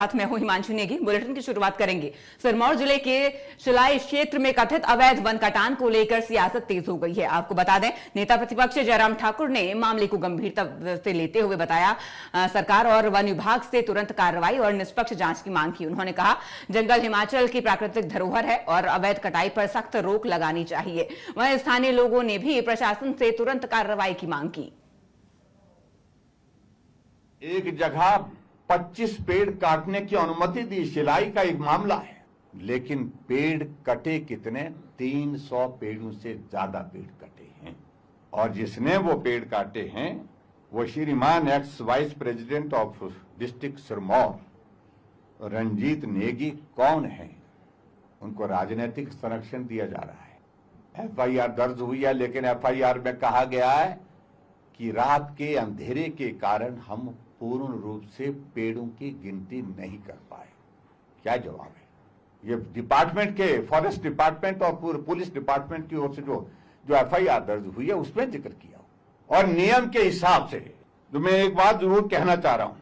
साथ में हूं हिमांशु नेगी। बुलेटिन की शुरुआत करेंगे। सिरमौर जिले के शिलाई क्षेत्र में कथित अवैध वन कटान को लेकर सियासत तेज हो गई है। आपको बता दें, नेता प्रतिपक्ष जयराम ठाकुर ने मामले को गंभीरता से लेते हुए बताया सरकार और वन विभाग से तुरंत कार्रवाई और निष्पक्ष जांच की मांग की। उन्होंने कहा, जंगल हिमाचल की प्राकृतिक धरोहर है और अवैध कटाई पर सख्त रोक लगानी चाहिए। वहीं स्थानीय लोगों ने भी प्रशासन से तुरंत कार्रवाई की मांग की। एक जगह 25 पेड़ काटने की अनुमति दी, शिलाई का एक मामला है, लेकिन पेड़ कटे कितने? 300 पेड़ों से ज्यादा पेड़ कटे हैं। और जिसने वो पेड़ काटे हैं वो श्रीमान ex vice president of district Sirmaur Ranjit Negi कौन है? उनको राजनीतिक संरक्षण दिया जा रहा है। FIR दर्ज हुई है, लेकिन FIR में कहा गया है कि रात के अंधेरे के कारण हम पूर्ण रूप से पेड़ों की गिनती नहीं कर पाए। क्या जवाब है? ये डिपार्टमेंट के, फॉरेस्ट डिपार्टमेंट और पुलिस डिपार्टमेंट की ओर से जो FIR दर्ज हुई है उसमें जिक्र किया। और नियम के हिसाब से जो मैं एक बात जरूर कहना चाह रहा हूं,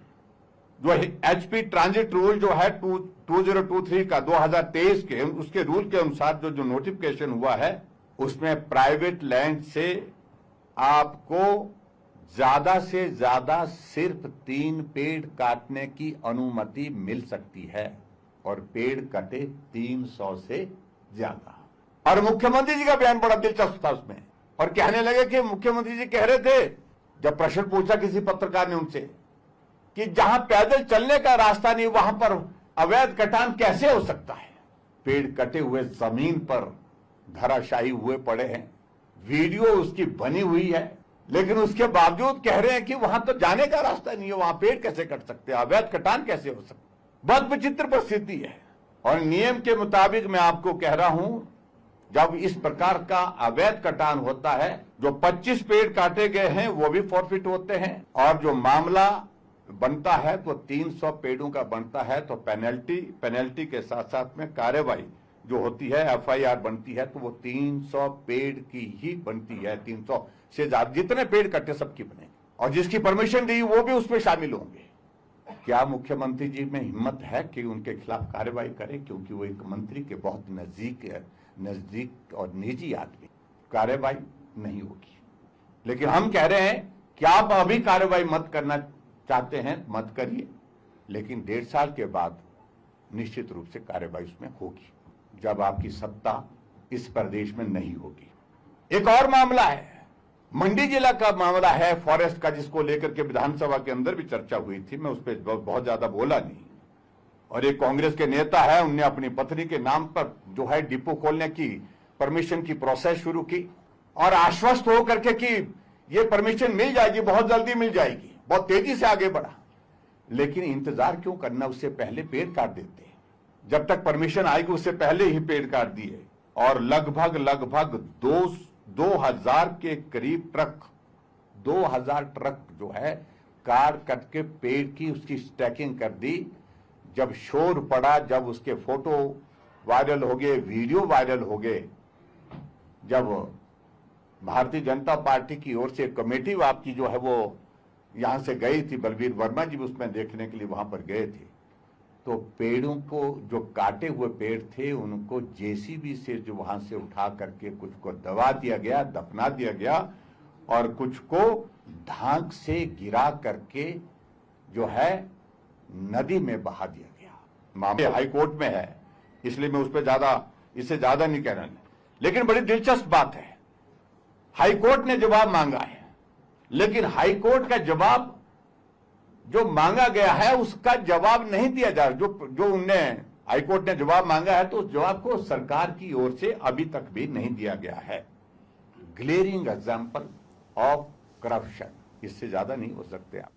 जो HP ट्रांजिट रूल जो है 2023 का 2023 के, उसके रूल के अनुसार जो नोटिफिकेशन हुआ है उसमें प्राइवेट लैंड से आपको ज्यादा से ज्यादा सिर्फ 3 पेड़ काटने की अनुमति मिल सकती है और पेड़ कटे 300 से ज्यादा। और मुख्यमंत्री जी का बयान बड़ा दिलचस्प था उसमें, और कहने लगे कि मुख्यमंत्री जी कह रहे थे, जब प्रश्न पूछा किसी पत्रकार ने उनसे कि जहां पैदल चलने का रास्ता नहीं वहां पर अवैध कटान कैसे हो सकता है? पेड़ कटे हुए जमीन पर धराशायी हुए पड़े हैं, वीडियो उसकी बनी हुई है, लेकिन उसके बावजूद कह रहे हैं कि वहां तो जाने का रास्ता नहीं है, वहां पेड़ कैसे कट सकते हैं, अवैध कटान कैसे हो सकता? बहुत विचित्र परिस्थिति है। और नियम के मुताबिक मैं आपको कह रहा हूं, जब इस प्रकार का अवैध कटान होता है, जो 25 पेड़ काटे गए हैं वो भी फॉरफिट होते हैं, और जो मामला बनता है तो 300 पेड़ों का बनता है, तो पेनल्टी के साथ साथ में कार्रवाई जो होती है, FIR बनती है, तो वो 300 पेड़ की ही बनती है। 300 से ज्यादा जितने पेड़ कटे सबकी बनेगी, और जिसकी परमिशन दी वो भी उसमें शामिल होंगे। क्या मुख्यमंत्री जी में हिम्मत है कि उनके खिलाफ कार्रवाई करें? क्योंकि वो एक मंत्री के बहुत नजदीक और निजी आदमी। कार्रवाई नहीं होगी, लेकिन हम कह रहे हैं कि आप अभी कार्रवाई मत करना चाहते हैं, मत करिए, लेकिन 1.5 साल के बाद निश्चित रूप से कार्रवाई उसमें होगी, जब आपकी सत्ता इस प्रदेश में नहीं होगी। एक और मामला है, मंडी जिला का मामला है फॉरेस्ट का, जिसको लेकर के विधानसभा के अंदर भी चर्चा हुई थी। मैं उस पर बहुत ज्यादा बोला नहीं। और एक कांग्रेस के नेता है, उनने अपनी पत्नी के नाम पर जो है डिपो खोलने की परमिशन की प्रोसेस शुरू की, और आश्वस्त होकर के कि ये परमिशन मिल जाएगी, बहुत जल्दी मिल जाएगी, बहुत तेजी से आगे बढ़ा। लेकिन इंतजार क्यों करना, उससे पहले पेड़ काट देते। जब तक परमिशन आएगी उससे पहले ही पेड़ काट दिए, और लगभग 2000 के करीब ट्रक, 2000 ट्रक जो है कार कट के पेड़ की उसकी स्टैकिंग कर दी। जब शोर पड़ा, जब उसके फोटो वायरल हो गए, वीडियो वायरल हो गए, जब भारतीय जनता पार्टी की ओर से कमेटी आपकी जो है वो यहां से गई थी, बलवीर वर्मा जी भी उसमें देखने के लिए वहां पर गए थे, तो पेड़ों को, जो काटे हुए पेड़ थे, उनको JCB से जो वहां से उठा करके कुछ को दबा दिया गया, दफना दिया गया, और कुछ को ढांक से गिरा करके जो है नदी में बहा दिया गया। मामला हाई कोर्ट में है, इसलिए मैं उस पर इससे ज्यादा नहीं कह रहा। लेकिन बड़ी दिलचस्प बात है, हाई कोर्ट ने जवाब मांगा है, लेकिन हाई कोर्ट का जवाब जो मांगा गया है उसका जवाब नहीं दिया जा रहा। जो उनने हाईकोर्ट ने जवाब मांगा है, तो उस जवाब को सरकार की ओर से अभी तक भी नहीं दिया गया है। ग्लेरिंग एग्जाम्पल ऑफ करप्शन, इससे ज्यादा नहीं हो सकते आप।